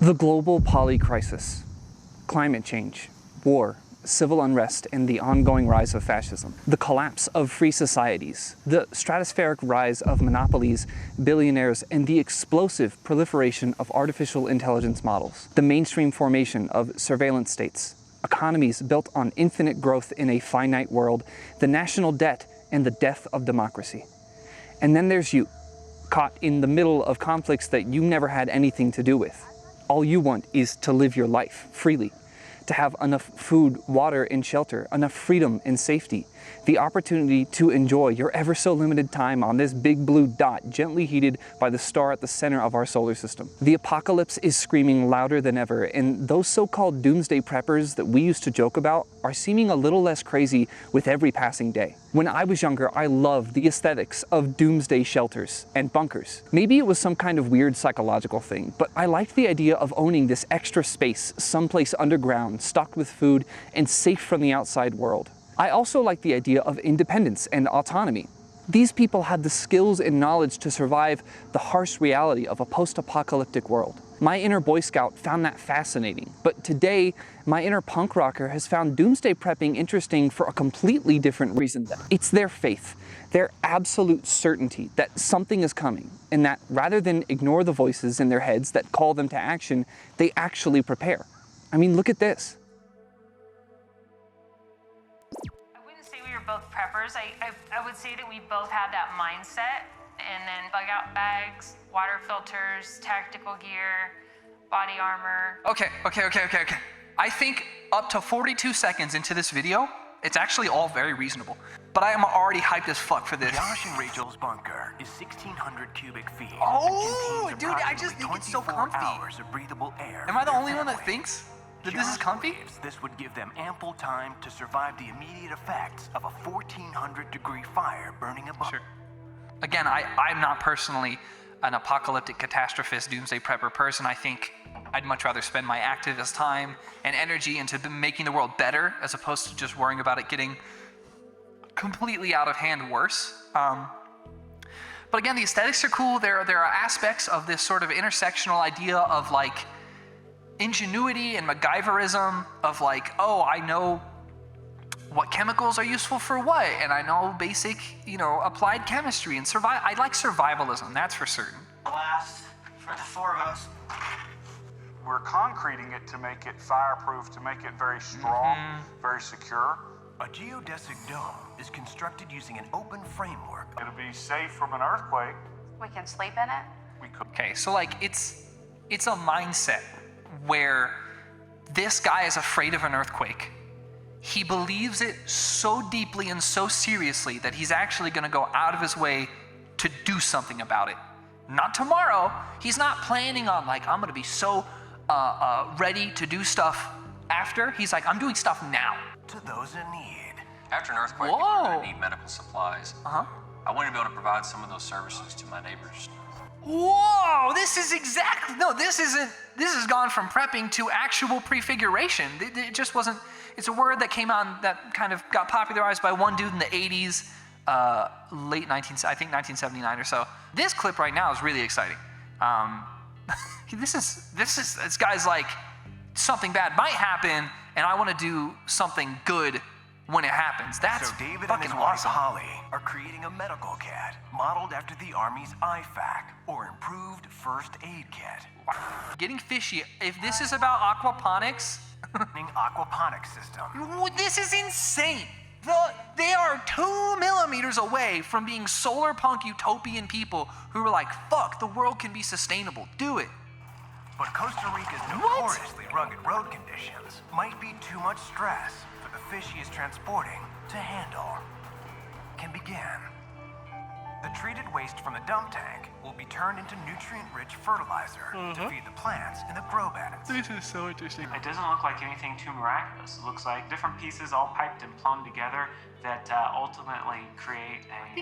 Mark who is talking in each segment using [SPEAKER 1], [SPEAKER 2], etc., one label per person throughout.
[SPEAKER 1] The global polycrisis, climate change, war, civil unrest, and the ongoing rise of fascism, the collapse of free societies, the stratospheric rise of monopolies, billionaires, and the explosive proliferation of artificial intelligence models, the mainstream formation of surveillance states, economies built on infinite growth in a finite world, the national debt, and the death of democracy. And then there's you, caught in the middle of conflicts that you never had anything to do with. All you want is to live your life freely, to have enough food, water, and shelter, enough freedom and safety, the opportunity to enjoy your ever so limited time on this big blue dot gently heated by the star at the center of our solar system. The apocalypse is screaming louder than ever, and those so-called doomsday preppers that we used to joke about are seeming a little less crazy with every passing day. When I was younger, I loved the aesthetics of doomsday shelters and bunkers. Maybe it was some kind of weird psychological thing, but I liked the idea of owning this extra space someplace underground, stocked with food, and safe from the outside world. I also liked the idea of independence and autonomy. These people had the skills and knowledge to survive the harsh reality of a post-apocalyptic world. My inner Boy Scout found that fascinating, but today, my inner punk rocker has found doomsday prepping interesting for a completely different reason. It's their faith, their absolute certainty that something is coming, and that rather than ignore the voices in their heads that call them to action, they actually prepare. I mean, look at this.
[SPEAKER 2] Both preppers. I would say that we both had that mindset, and then bug out bags, water filters, tactical gear, body armor.
[SPEAKER 3] Okay. I think up to 42 seconds into this video, it's actually all very reasonable. But I am already hyped as fuck for this.
[SPEAKER 4] Josh and Rachel's bunker is 1,600 cubic feet.
[SPEAKER 3] Oh, dude, I just think it's so comfy.
[SPEAKER 4] Hours of breathable air.
[SPEAKER 3] Am I the only one that thinks that this is comfy?
[SPEAKER 4] This would give them ample time to survive the immediate effects of a 1,400-degree fire burning a bunker.
[SPEAKER 3] Sure. Again, I'm not personally an apocalyptic catastrophist, doomsday prepper person. I think I'd much rather spend my activist time and energy into making the world better as opposed to just worrying about it getting completely out of hand worse. But again, the aesthetics are cool. There are aspects of this sort of intersectional idea of like ingenuity and MacGyverism of like, oh, I know what chemicals are useful for what, and I know basic, applied chemistry and I like survivalism, that's for certain.
[SPEAKER 5] Last for the four of us.
[SPEAKER 6] We're concreting it to make it fireproof, to make it very strong, very secure.
[SPEAKER 4] A geodesic dome is constructed using an open framework.
[SPEAKER 6] It'll be safe from an earthquake.
[SPEAKER 2] We can sleep in it?
[SPEAKER 6] We could.
[SPEAKER 3] Okay, so like it's a mindset where this guy is afraid of an earthquake. He believes it so deeply and so seriously that he's actually going to go out of his way to do something about it. Not tomorrow. He's not planning on like, I'm going to be so ready to do stuff after. He's like, I'm doing stuff now.
[SPEAKER 4] To those in need.
[SPEAKER 7] After an earthquake, people are going to need medical supplies. I want to be able to provide some of those services to my neighbors.
[SPEAKER 3] Whoa, this has gone from prepping to actual prefiguration. It just wasn't, it's a word that came out that kind of got popularized by one dude in the 80s, late 1979 or so. This clip right now is really exciting. This guy's like, something bad might happen, and I want to do something good when it happens. That's
[SPEAKER 4] so David
[SPEAKER 3] fucking
[SPEAKER 4] and his wife
[SPEAKER 3] awesome.
[SPEAKER 4] Holly are creating a medical kit modeled after the Army's IFAC, or Improved First Aid Kit.
[SPEAKER 3] Getting fishy. If this is about aquaponics,
[SPEAKER 4] aquaponics system.
[SPEAKER 3] This is insane. They are 2 millimeters away from being solarpunk utopian people who are like, fuck, the world can be sustainable. Do it.
[SPEAKER 4] But Costa Rica's notoriously rugged road conditions might be too much stress for the fish he is transporting to handle. Can begin. The treated waste from the dump tank will be turned into nutrient-rich fertilizer to feed the plants in the grow beds.
[SPEAKER 3] This is so interesting.
[SPEAKER 5] It doesn't look like anything too miraculous. It looks like different pieces all piped and plumbed together that ultimately create an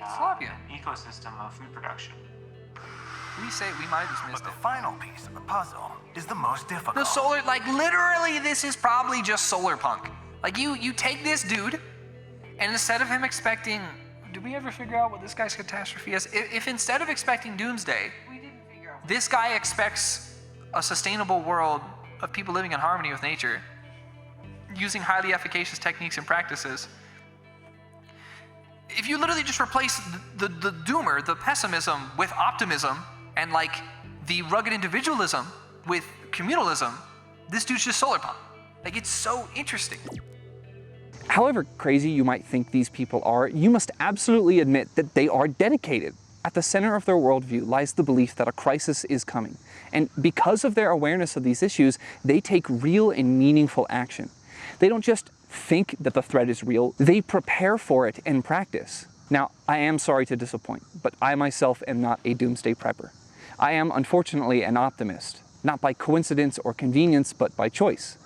[SPEAKER 5] ecosystem of food production.
[SPEAKER 3] We might have just missed
[SPEAKER 4] But the final piece of the puzzle is the most difficult.
[SPEAKER 3] The solar, like literally this is probably just solarpunk. Like you take this dude, and instead of him expecting, did we ever figure out what this guy's catastrophe is? If instead of expecting doomsday, this guy expects a sustainable world of people living in harmony with nature, using highly efficacious techniques and practices. If you literally just replace the doomer, the pessimism, with optimism, and like the rugged individualism with communalism, this dude's just Solarpunk. Like, it's so interesting.
[SPEAKER 1] However crazy you might think these people are, you must absolutely admit that they are dedicated. At the center of their worldview lies the belief that a crisis is coming. And because of their awareness of these issues, they take real and meaningful action. They don't just think that the threat is real, they prepare for it in practice. Now, I am sorry to disappoint, but I myself am not a doomsday prepper. I am, unfortunately, an optimist, not by coincidence or convenience, but by choice.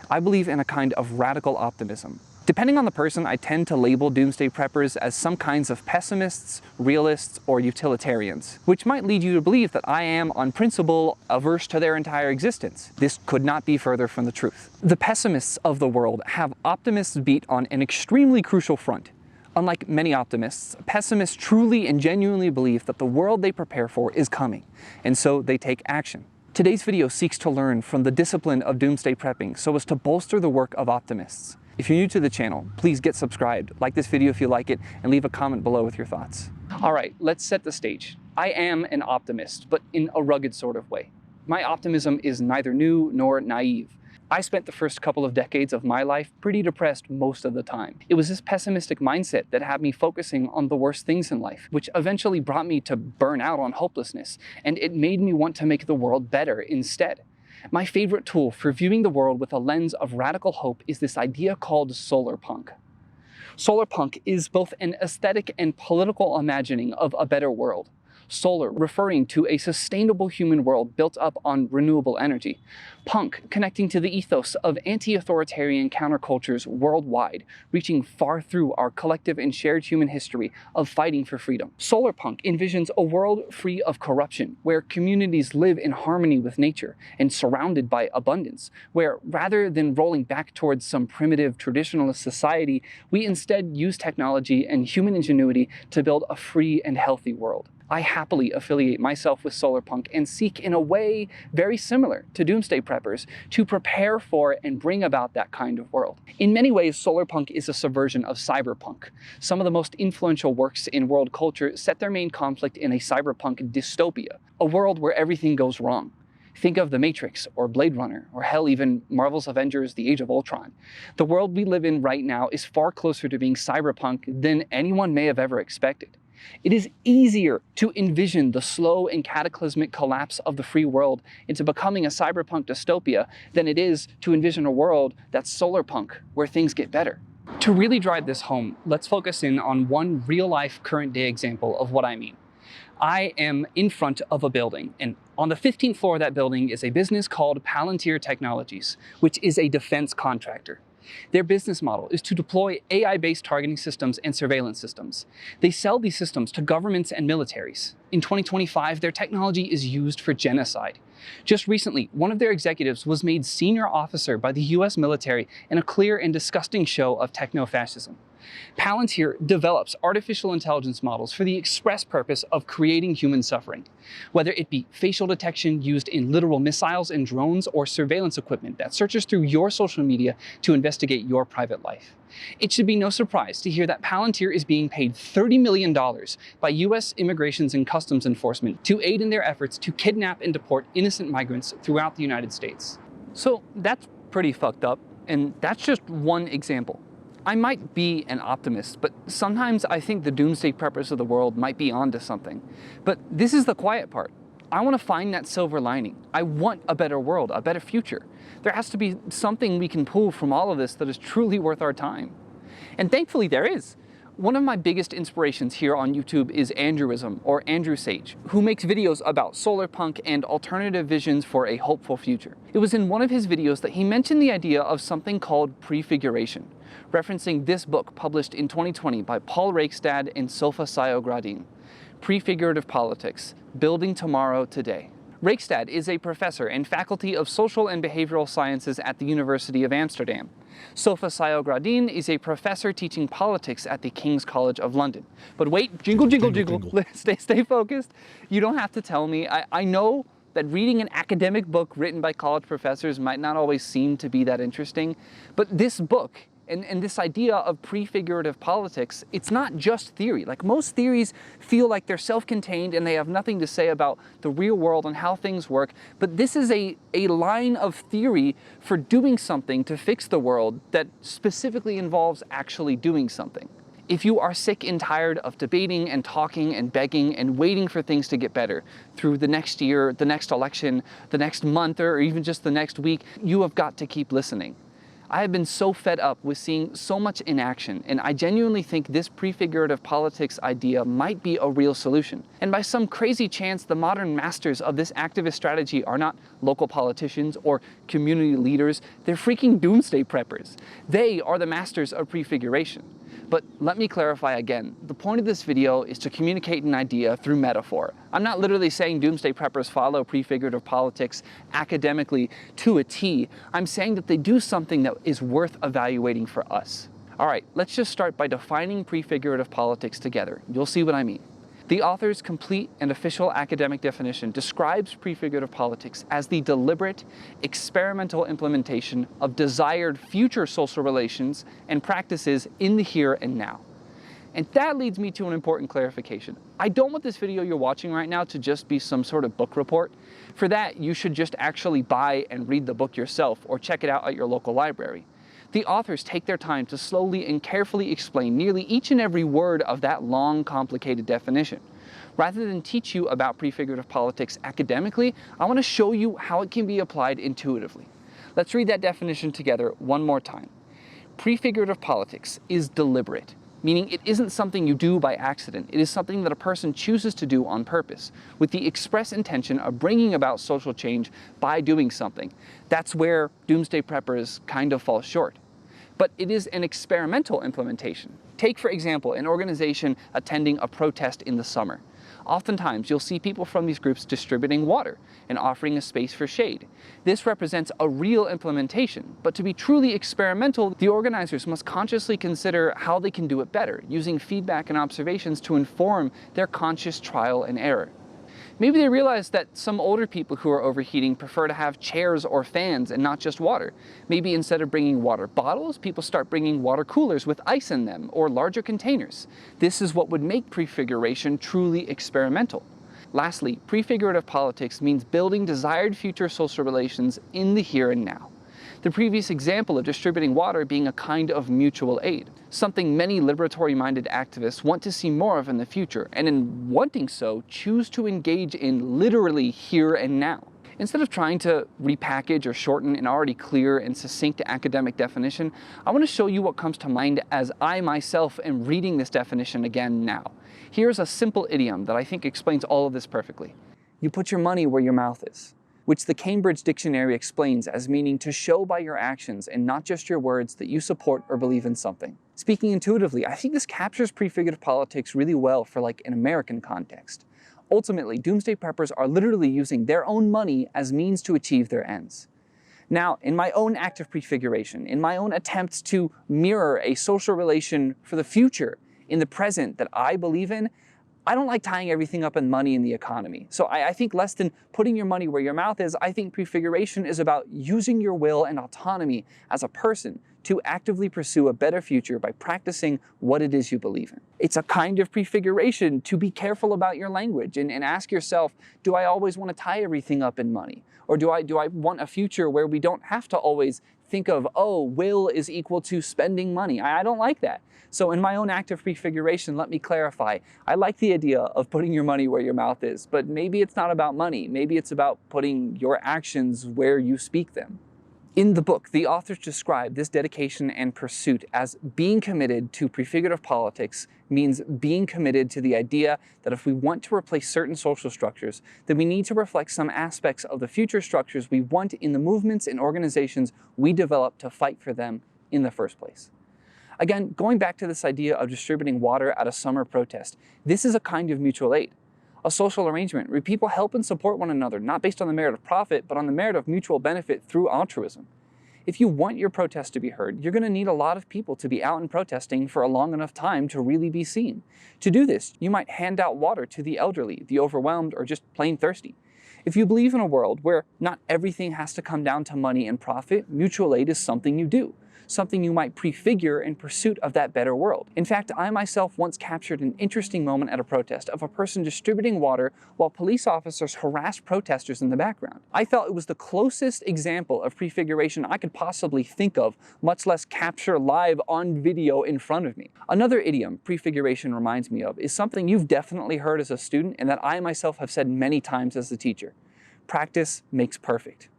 [SPEAKER 1] I believe in a kind of radical optimism. Depending on the person, I tend to label doomsday preppers as some kinds of pessimists, realists, or utilitarians, which might lead you to believe that I am, on principle, averse to their entire existence. This could not be further from the truth. The pessimists of the world have optimists beat on an extremely crucial front. Unlike many optimists, pessimists truly and genuinely believe that the world they prepare for is coming, and so they take action. Today's video seeks to learn from the discipline of doomsday prepping so as to bolster the work of optimists. If you're new to the channel, please get subscribed, like this video if you like it, and leave a comment below with your thoughts. All right, let's set the stage. I am an optimist, but in a rugged sort of way. My optimism is neither new nor naive. I spent the first couple of decades of my life pretty depressed most of the time. It was this pessimistic mindset that had me focusing on the worst things in life, which eventually brought me to burn out on hopelessness, and it made me want to make the world better instead. My favorite tool for viewing the world with a lens of radical hope is this idea called solarpunk. Solarpunk is both an aesthetic and political imagining of a better world. Solar referring to a sustainable human world built up on renewable energy. Punk connecting to the ethos of anti-authoritarian countercultures worldwide, reaching far through our collective and shared human history of fighting for freedom. Solarpunk envisions a world free of corruption, where communities live in harmony with nature and surrounded by abundance, where rather than rolling back towards some primitive traditionalist society, we instead use technology and human ingenuity to build a free and healthy world. I happily affiliate myself with Solarpunk and seek, in a way very similar to doomsday preppers, to prepare for and bring about that kind of world. In many ways, Solarpunk is a subversion of cyberpunk. Some of the most influential works in world culture set their main conflict in a cyberpunk dystopia, a world where everything goes wrong. Think of The Matrix, or Blade Runner, or hell, even Marvel's Avengers: The Age of Ultron. The world we live in right now is far closer to being cyberpunk than anyone may have ever expected. It is easier to envision the slow and cataclysmic collapse of the free world into becoming a cyberpunk dystopia than it is to envision a world that's solarpunk, where things get better. To really drive this home, let's focus in on one real-life, current-day example of what I mean. I am in front of a building, and on the 15th floor of that building is a business called Palantir Technologies, which is a defense contractor. Their business model is to deploy AI-based targeting systems and surveillance systems. They sell these systems to governments and militaries. In 2025, their technology is used for genocide. Just recently, one of their executives was made senior officer by the US military in a clear and disgusting show of techno-fascism. Palantir develops artificial intelligence models for the express purpose of creating human suffering, whether it be facial detection used in literal missiles and drones, or surveillance equipment that searches through your social media to investigate your private life. It should be no surprise to hear that Palantir is being paid $30 million by US Immigrations and Customs Enforcement to aid in their efforts to kidnap and deport innocent migrants throughout the United States. So that's pretty fucked up, and that's just one example. I might be an optimist, but sometimes I think the doomsday preppers of the world might be onto something. But this is the quiet part. I want to find that silver lining. I want a better world, a better future. There has to be something we can pull from all of this that is truly worth our time. And thankfully there is. One of my biggest inspirations here on YouTube is Andrewism, or Andrew Sage, who makes videos about solarpunk and alternative visions for a hopeful future. It was in one of his videos that he mentioned the idea of something called Prefiguration, referencing this book published in 2020 by Paul Rakestad and Sofa Sayogradin, Prefigurative Politics, Building Tomorrow Today. Rakestad is a professor and faculty of social and behavioral sciences at the University of Amsterdam. Sofa Sayogradin is a professor teaching politics at the King's College of London. But wait, jingle, jingle, jingle. Stay focused. You don't have to tell me. I know that reading an academic book written by college professors might not always seem to be that interesting, but this book and this idea of prefigurative politics, it's not just theory. Like, most theories feel like they're self-contained and they have nothing to say about the real world and how things work, but this is a line of theory for doing something to fix the world that specifically involves actually doing something. If you are sick and tired of debating and talking and begging and waiting for things to get better through the next year, the next election, the next month, or even just the next week, you have got to keep listening. I have been so fed up with seeing so much inaction, and I genuinely think this prefigurative politics idea might be a real solution. And by some crazy chance, the modern masters of this activist strategy are not local politicians or community leaders, they're freaking doomsday preppers. They are the masters of prefiguration. But let me clarify again, the point of this video is to communicate an idea through metaphor. I'm not literally saying doomsday preppers follow prefigurative politics academically to a T. I'm saying that they do something that is worth evaluating for us. All right, let's just start by defining prefigurative politics together. You'll see what I mean. The author's complete and official academic definition describes prefigurative politics as the deliberate, experimental implementation of desired future social relations and practices in the here and now. And that leads me to an important clarification. I don't want this video you're watching right now to just be some sort of book report. For that, you should just actually buy and read the book yourself or check it out at your local library. The authors take their time to slowly and carefully explain nearly each and every word of that long, complicated definition. Rather than teach you about prefigurative politics academically, I want to show you how it can be applied intuitively. Let's read that definition together one more time. Prefigurative politics is deliberate, meaning it isn't something you do by accident. It is something that a person chooses to do on purpose, with the express intention of bringing about social change by doing something. That's where Doomsday Preppers kind of fall short. But it is an experimental implementation. Take, for example, an organization attending a protest in the summer. Oftentimes, you'll see people from these groups distributing water and offering a space for shade. This represents a real implementation, but to be truly experimental, the organizers must consciously consider how they can do it better, using feedback and observations to inform their conscious trial and error. Maybe they realize that some older people who are overheating prefer to have chairs or fans and not just water. Maybe instead of bringing water bottles, people start bringing water coolers with ice in them or larger containers. This is what would make prefiguration truly experimental. Lastly, prefigurative politics means building desired future social relations in the here and now. The previous example of distributing water being a kind of mutual aid, something many liberatory-minded activists want to see more of in the future, and in wanting so, choose to engage in literally here and now. Instead of trying to repackage or shorten an already clear and succinct academic definition, I want to show you what comes to mind as I myself am reading this definition again now. Here's a simple idiom that I think explains all of this perfectly. You put your money where your mouth is, which the Cambridge Dictionary explains as meaning to show by your actions and not just your words that you support or believe in something. Speaking intuitively, I think this captures prefigurative politics really well for like an American context. Ultimately, Doomsday Preppers are literally using their own money as means to achieve their ends. Now, in my own act of prefiguration, in my own attempts to mirror a social relation for the future in the present that I believe in, I don't like tying everything up in money and the economy. So I think less than putting your money where your mouth is, I think prefiguration is about using your will and autonomy as a person to actively pursue a better future by practicing what it is you believe in. It's a kind of prefiguration to be careful about your language and ask yourself, do I always want to tie everything up in money? Or do I want a future where we don't have to always think of, oh, will is equal to spending money? I don't like that. So in my own act of prefiguration, let me clarify. I like the idea of putting your money where your mouth is, but maybe it's not about money. Maybe it's about putting your actions where you speak them. In the book, the authors describe this dedication and pursuit as being committed to prefigurative politics means being committed to the idea that if we want to replace certain social structures, then we need to reflect some aspects of the future structures we want in the movements and organizations we develop to fight for them in the first place. Again, going back to this idea of distributing water at a summer protest, this is a kind of mutual aid, a social arrangement where people help and support one another, not based on the merit of profit, but on the merit of mutual benefit through altruism. If you want your protest to be heard, you're going to need a lot of people to be out and protesting for a long enough time to really be seen. To do this, you might hand out water to the elderly, the overwhelmed, or just plain thirsty. If you believe in a world where not everything has to come down to money and profit, mutual aid is something you do, something you might prefigure in pursuit of that better world. In fact, I myself once captured an interesting moment at a protest of a person distributing water while police officers harassed protesters in the background. I felt it was the closest example of prefiguration I could possibly think of, much less capture live on video in front of me. Another idiom prefiguration reminds me of is something you've definitely heard as a student and that I myself have said many times as a teacher. Practice makes perfect,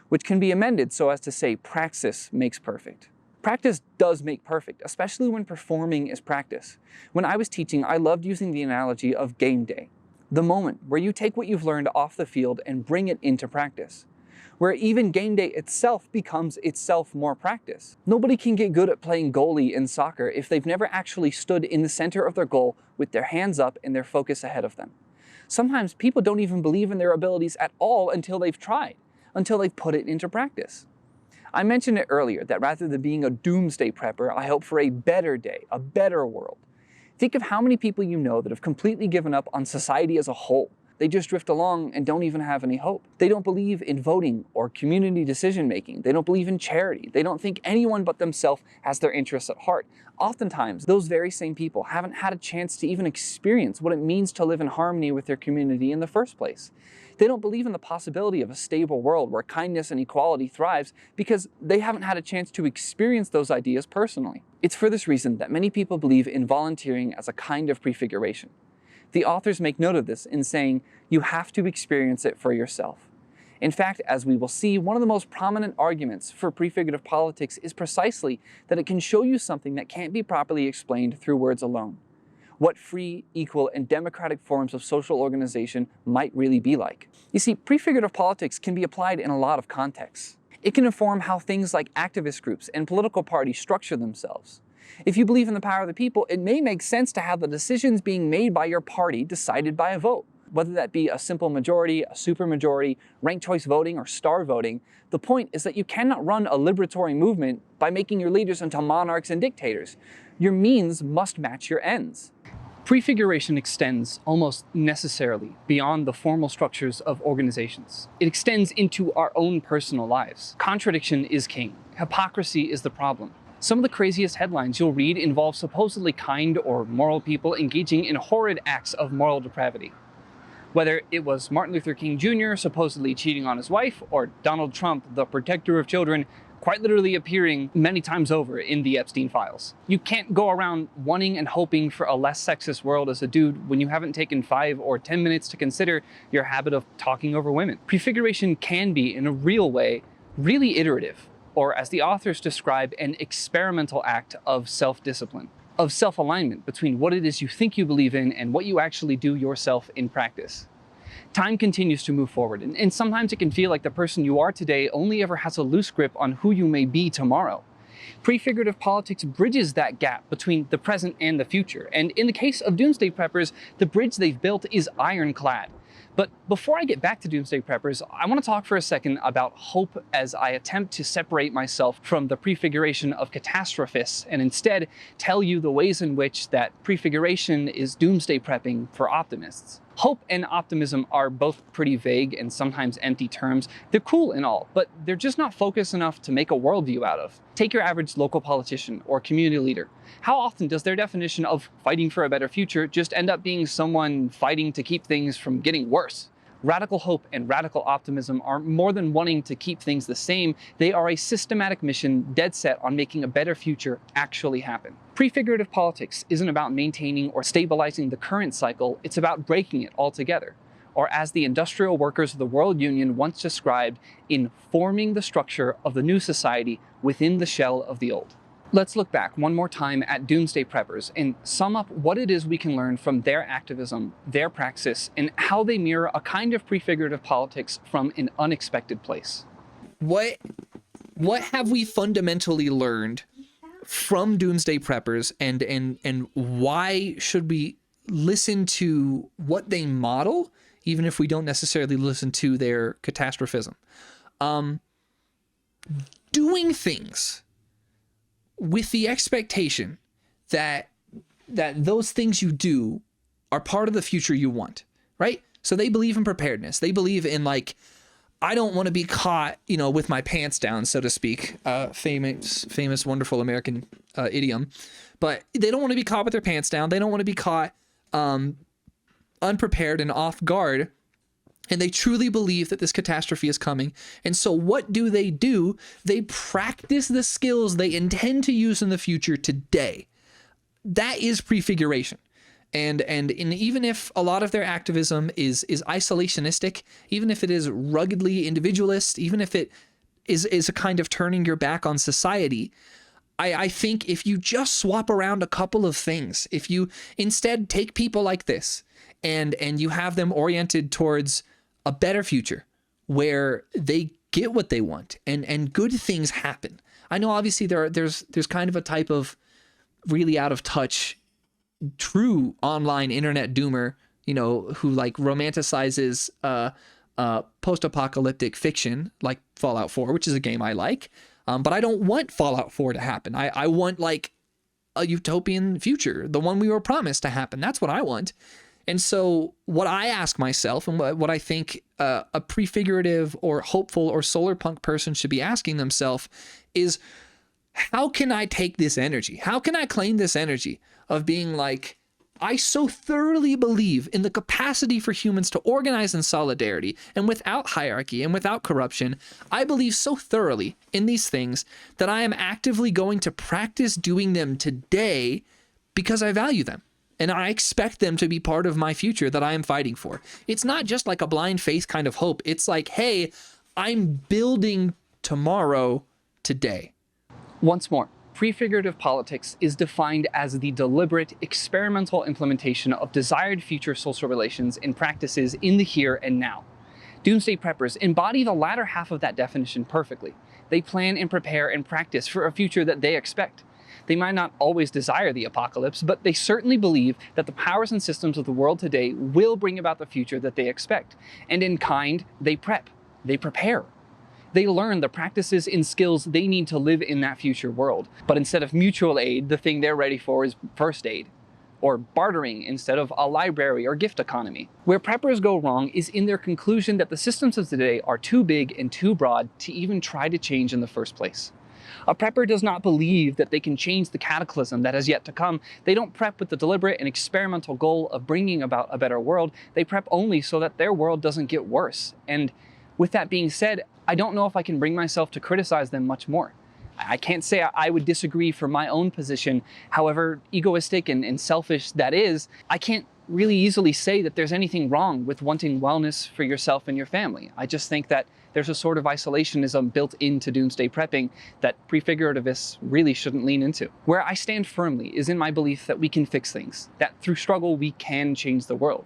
[SPEAKER 1] which can be amended so as to say praxis makes perfect. Practice does make perfect, especially when performing is practice. When I was teaching, I loved using the analogy of game day, the moment where you take what you've learned off the field and bring it into practice, where even game day itself becomes itself more practice. Nobody can get good at playing goalie in soccer if they've never actually stood in the center of their goal with their hands up and their focus ahead of them. Sometimes people don't even believe in their abilities at all until they've tried, until they've put it into practice. I mentioned it earlier that rather than being a doomsday prepper, I hope for a better day, a better world. Think of how many people you know that have completely given up on society as a whole. They just drift along and don't even have any hope. They don't believe in voting or community decision making. They don't believe in charity. They don't think anyone but themselves has their interests at heart. Oftentimes, those very same people haven't had a chance to even experience what it means to live in harmony with their community in the first place. They don't believe in the possibility of a stable world where kindness and equality thrives because they haven't had a chance to experience those ideas personally. It's for this reason that many people believe in volunteering as a kind of prefiguration. The authors make note of this in saying, you have to experience it for yourself. In fact, as we will see, one of the most prominent arguments for prefigurative politics is precisely that it can show you something that can't be properly explained through words alone. What free, equal, and democratic forms of social organization might really be like. You see, prefigurative politics can be applied in a lot of contexts. It can inform how things like activist groups and political parties structure themselves. If you believe in the power of the people, it may make sense to have the decisions being made by your party decided by a vote. Whether that be a simple majority, a supermajority, ranked choice voting, or star voting, the point is that you cannot run a liberatory movement by making your leaders into monarchs and dictators. Your means must match your ends. Prefiguration extends almost necessarily beyond the formal structures of organizations. It extends into our own personal lives. Contradiction is king. Hypocrisy is the problem. Some of the craziest headlines you'll read involve supposedly kind or moral people engaging in horrid acts of moral depravity. Whether it was Martin Luther King Jr. supposedly cheating on his wife, or Donald Trump, the protector of children, quite literally appearing many times over in the Epstein files. You can't go around wanting and hoping for a less sexist world as a dude when you haven't taken 5 or 10 minutes to consider your habit of talking over women. Prefiguration can be, in a real way, really iterative, or as the authors describe, an experimental act of self-discipline, of self-alignment between what it is you think you believe in and what you actually do yourself in practice. Time continues to move forward, and sometimes it can feel like the person you are today only ever has a loose grip on who you may be tomorrow. Prefigurative politics bridges that gap between the present and the future, and in the case of Doomsday Preppers, the bridge they've built is ironclad. But before I get back to Doomsday Preppers, I want to talk for a second about hope as I attempt to separate myself from the prefiguration of catastrophists and instead tell you the ways in which that prefiguration is doomsday prepping for optimists. Hope and optimism are both pretty vague and sometimes empty terms. They're cool and all, but they're just not focused enough to make a worldview out of. Take your average local politician or community leader. How often does their definition of fighting for a better future just end up being someone fighting to keep things from getting worse? Radical hope and radical optimism are more than wanting to keep things the same. They are a systematic mission dead set on making a better future actually happen. Prefigurative politics isn't about maintaining or stabilizing the current cycle, it's about breaking it altogether. Or as the industrial workers of the World Union once described, in forming the structure of the new society within the shell of the old. Let's look back one more time at Doomsday Preppers and sum up what it is we can learn from their activism, their praxis, and how they mirror a kind of prefigurative politics from an unexpected place.
[SPEAKER 8] What have we fundamentally learned from Doomsday Preppers, and why should we listen to what they model, even if we don't necessarily listen to their catastrophism? Doing things with the expectation that those things you do are part of the future you want, right? So they believe in preparedness. They believe in, like, I don't want to be caught, you know, with my pants down, so to speak. Famous, wonderful American idiom. But they don't want to be caught with their pants down. They don't want to be caught unprepared and off guard. And they truly believe that this catastrophe is coming. And so what do? They practice the skills they intend to use in the future today. That is prefiguration. And even if a lot of their activism is isolationistic, even if it is ruggedly individualist, even if it is a kind of turning your back on society, I think if you just swap around a couple of things, if you instead take people like this and you have them oriented towards a better future where they get what they want and good things happen. I know obviously there's kind of a type of really out of touch true online internet doomer, you know, who like romanticizes post-apocalyptic fiction like Fallout 4, which is a game I like. But I don't want Fallout 4 to happen. I want like a utopian future, the one we were promised to happen. That's what I want. And so what I ask myself and what I think a prefigurative or hopeful or solarpunk person should be asking themselves is, how can I take this energy? How can I claim this energy of being like, I so thoroughly believe in the capacity for humans to organize in solidarity and without hierarchy and without corruption. I believe so thoroughly in these things that I am actively going to practice doing them today because I value them. And I expect them to be part of my future that I am fighting for. It's not just like a blind faith kind of hope. It's like, hey, I'm building tomorrow today.
[SPEAKER 1] Once more, prefigurative politics is defined as the deliberate, experimental implementation of desired future social relations and practices in the here and now. Doomsday Preppers embody the latter half of that definition perfectly. They plan and prepare and practice for a future that they expect. They might not always desire the apocalypse, but they certainly believe that the powers and systems of the world today will bring about the future that they expect. And in kind, they prep, they prepare. They learn the practices and skills they need to live in that future world. But instead of mutual aid, the thing they're ready for is first aid, or bartering instead of a library or gift economy. Where preppers go wrong is in their conclusion that the systems of today are too big and too broad to even try to change in the first place. A prepper does not believe that they can change the cataclysm that has yet to come. They don't prep with the deliberate and experimental goal of bringing about a better world. They prep only so that their world doesn't get worse. And with that being said, I don't know if I can bring myself to criticize them much more. I can't say I would disagree from my own position, however egoistic and selfish that is. I can't really easily say that there's anything wrong with wanting wellness for yourself and your family. I just think that there's a sort of isolationism built into doomsday prepping that prefigurativists really shouldn't lean into. Where I stand firmly is in my belief that we can fix things, that through struggle we can change the world.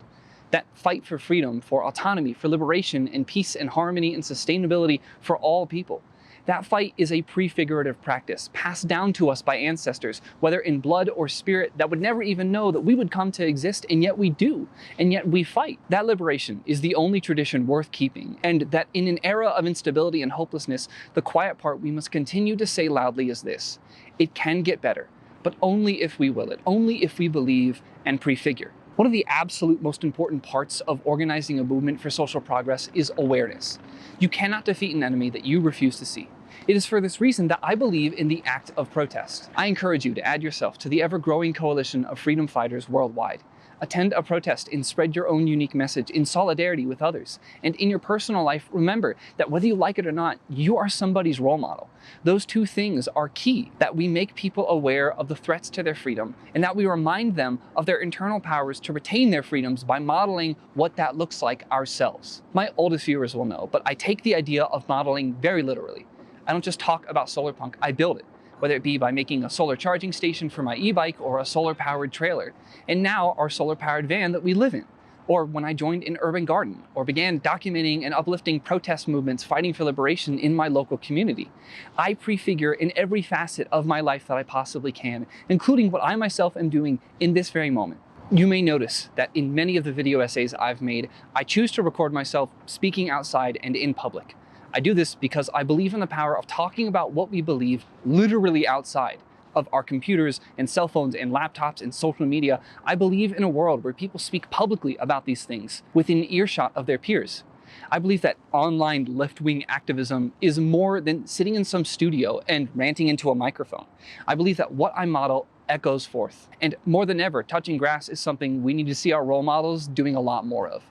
[SPEAKER 1] That fight for freedom, for autonomy, for liberation, and peace and harmony and sustainability for all people. That fight is a prefigurative practice passed down to us by ancestors, whether in blood or spirit, that would never even know that we would come to exist, and yet we do, and yet we fight. That liberation is the only tradition worth keeping, and that in an era of instability and hopelessness, the quiet part we must continue to say loudly is this: it can get better, but only if we will it, only if we believe and prefigure. One of the absolute most important parts of organizing a movement for social progress is awareness. You cannot defeat an enemy that you refuse to see. It is for this reason that I believe in the act of protest. I encourage you to add yourself to the ever-growing coalition of freedom fighters worldwide. Attend a protest and spread your own unique message in solidarity with others. And in your personal life, remember that whether you like it or not, you are somebody's role model. Those two things are key, that we make people aware of the threats to their freedom, and that we remind them of their internal powers to retain their freedoms by modeling what that looks like ourselves. My oldest viewers will know, but I take the idea of modeling very literally. I don't just talk about Solarpunk, I build it. Whether it be by making a solar charging station for my e-bike or a solar-powered trailer, and now our solar-powered van that we live in, or when I joined an urban garden, or began documenting and uplifting protest movements fighting for liberation in my local community. I prefigure in every facet of my life that I possibly can, including what I myself am doing in this very moment. You may notice that in many of the video essays I've made, I choose to record myself speaking outside and in public. I do this because I believe in the power of talking about what we believe literally outside, of our computers and cell phones and laptops and social media, I believe in a world where people speak publicly about these things within earshot of their peers. I believe that online left-wing activism is more than sitting in some studio and ranting into a microphone. I believe that what I model echoes forth. And more than ever, touching grass is something we need to see our role models doing a lot more of.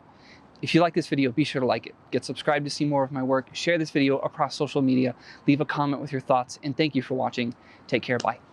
[SPEAKER 1] If you like this video, be sure to like it. Get subscribed to see more of my work. Share this video across social media. Leave a comment with your thoughts. And thank you for watching. Take care. Bye.